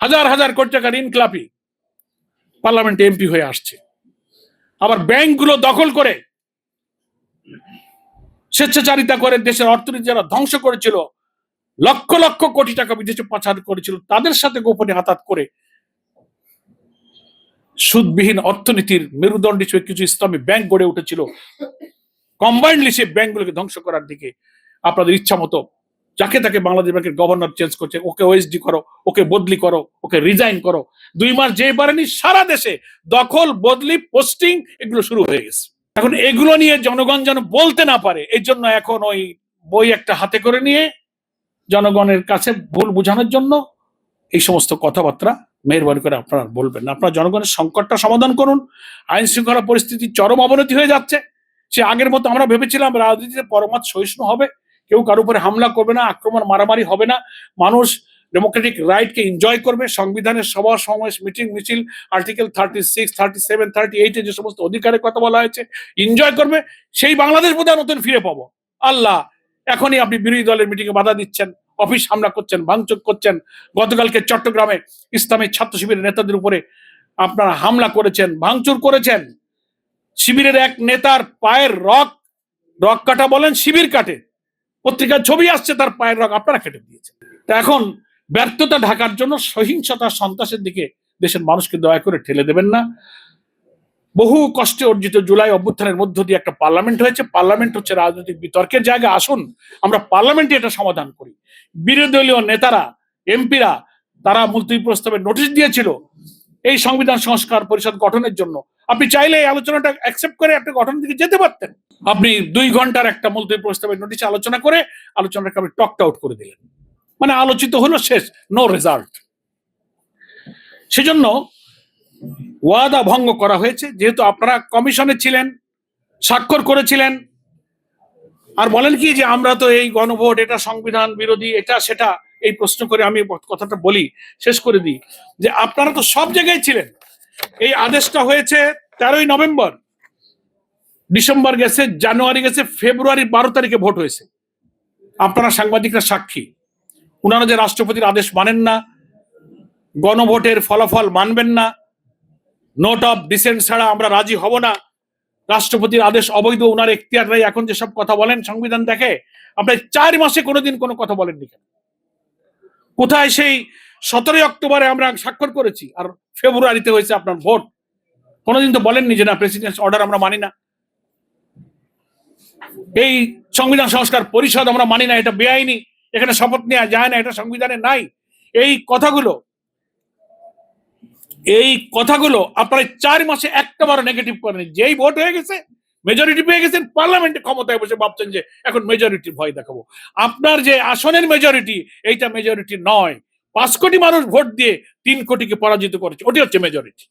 হাজার হাজার কোটি টাকার ইনক্লাপি পার্লামেন্টে এমপি হয়ে আসছে। আবার ব্যাংকগুলো দখল করে স্বেচ্ছাচারিতা করে দেশের অর্থনীতি যারা ধ্বংস করেছিল, লক্ষ লক্ষ কোটি টাকা বিদেশে পাচার করেছিল, তাদের সাথে গোপনে হাতাত করে সুদবিহীন অর্থনীতির মেরুদণ্ড হিসেবে কিছু ইসলামী ব্যাংক গড়ে উঠেছিল। কম্বাইন্ডলি সেই ব্যাংকগুলোকে ধ্বংস করার দিকে আপনাদের ইচ্ছা মতো যাকে তাকে বাংলাদেশ ব্যাংকের গভর্নর চেঞ্জ করছে, ওকে ওএসডি করো, ওকে বদলি করো, ওকে রিজাইন করো। 2 মাস যে পারেনি সারা দেশে দখল, বদলি, পোস্টিং এগুলো শুরু হয়ে গেছে। এখন এগুলো নিয়ে জনগণ যেন বলতে না পারে, এই জন্য এখন ওই বই একটা হাতে করে নিয়ে জনগণের কাছে ভুল বোঝানোর জন্য এই সমস্ত কথাবার্তা মেহরবানি করে আপনারা বলবেন না। আপনারা জনগণের সংকটটা সমাধান করুন। আইন শৃঙ্খলা পরিস্থিতি চরম অবনতি হয়ে যাচ্ছে। সে আগের মতো আমরা ভেবেছিলাম রাজনীতিতে পরমাৎ সহিষ্ণু হবে, কেউ কারো উপরে হামলা করবে না, আক্রমণ মারামারি হবে না, মানুষ ডেমোক্রেটিক রাইটকে এনজয় করবে, সংবিধানের সভা সমাবেশ মিটিং মিছিল আর্টিকেল 36, 37, 38 যে সমস্ত অধিকারের কথা বলা হয়েছে এনজয় করবে। সেই বাংলাদেশ বোধহয় নতুন ফিরে পাবো। আল্লাহ, এখনই আপনি বিরোধী দলের মিটিং এ বাধা দিচ্ছেন, অফিস হামলা করছেন, ভাঙচুর করছেন। গতকালকে চট্টগ্রামে ইসলামী ছাত্র শিবিরের নেতাদের উপরে আপনারা হামলা করেছেন, ভাঙচুর করেছেন। শিবিরের এক নেতার পায়ের রক কাটা বলেন, শিবির কাটে, পত্রিকার ছবি আসছে, তার পায়ের রক আপনারা কেটে দিয়েছেন। তা এখন ব্যর্থতা ঢাকার জন্য সহিংসতা, সন্ত্রাসের দিকে দেশের মানুষকে দয়া করে ঠেলে দেবেন না। বহু কষ্টে অর্জিত জুলাই অভ্যুত্থানের মধ্য দিয়ে একটা পার্লামেন্ট হয়েছে। পার্লামেন্ট হচ্ছে রাজনৈতিক বিতর্কের জায়গা। আসুন আমরা পার্লামেন্টে এটা সমাধান করি। বিরোধী দলীয় নেতারা, এমপিরা, তারা মুলতবি প্রস্তাবের নোটিশ দিয়েছিল এই সংবিধান সংস্কার পরিষদ গঠনের জন্য। আপনি চাইলে এই আলোচনাটা অ্যাকসেপ্ট করে একটা গঠনের দিকে যেতে পারতেন। আপনি 2 ঘন্টার একটা মুলতবি প্রস্তাবের নোটিশ আলোচনা করে আলোচনাটাকে আপনি টকড আউট করে দিলেন, মানে আলোচিত হলো, শেষ, নো রেজাল্ট। সেজন্য ওয়াদা ভঙ্গ করা হয়েছে। যেহেতু আপনারা কমিশনে ছিলেন, স্বাক্ষর করেছিলেন, আর বলেন কি যে আমরা তো এই গণভোট, এটা সংবিধান বিরোধী, এটা সেটা, এই প্রশ্ন করে আমি কথাটা বলি, শেষ করে দিই যে আপনারা তো সব জায়গায় ছিলেন। এই আদেশটা হয়েছে 13ই নভেম্বর, ডিসেম্বর গেছে, জানুয়ারি গেছে, ফেব্রুয়ারি 12 তারিখে ভোট হয়েছে। আপনারা সাংবাদিকরা সাক্ষী। ওনারা যে রাষ্ট্রপতির আদেশ মানেন না, গণভোটের ফলাফল মানবেন না, নোট অফ ডিসেন্ট ছাড়া আমরা রাজি হব না, রাষ্ট্রপতির আদেশ অবৈধ, ওনার এখতিয়ার নেই, এখন যেসব কথা বলেন সংবিধান দেখে, আপনার 4 মাসে কোনোদিন কোনো কথা বলেননি কেন? কোথায় সেই 17ই অক্টোবরে আমরা স্বাক্ষর করেছি আর ফেব্রুয়ারিতে হয়েছে আপনার ভোট? কোনোদিন তো বলেননি যে না, প্রেসিডেন্টস অর্ডার আমরা মানি না, এই সংবিধান সংস্কার পরিষদ আমরা মানি না, এটা বেআইনি, এখানে শপথ নেওয়া যায় না, এটা সংবিধানে নাই। এই কথাগুলো আপনারা 4 মাসে একটাবারও নেগেটিভ করেন। যেই ভোট হয়ে গেছে, মেজরিটি পেয়ে গেছেন, পার্লামেন্টে ক্ষমতায় বসে ভাবছেন যে এখন মেজরিটি ভয় দেখাবো। আপনার যে আসনের মেজরিটি, এইটা মেজরিটি নয়। 5 কোটি মানুষ ভোট দিয়ে 3 কোটিকে পরাজিত করেছে, ওটি হচ্ছে মেজরিটি।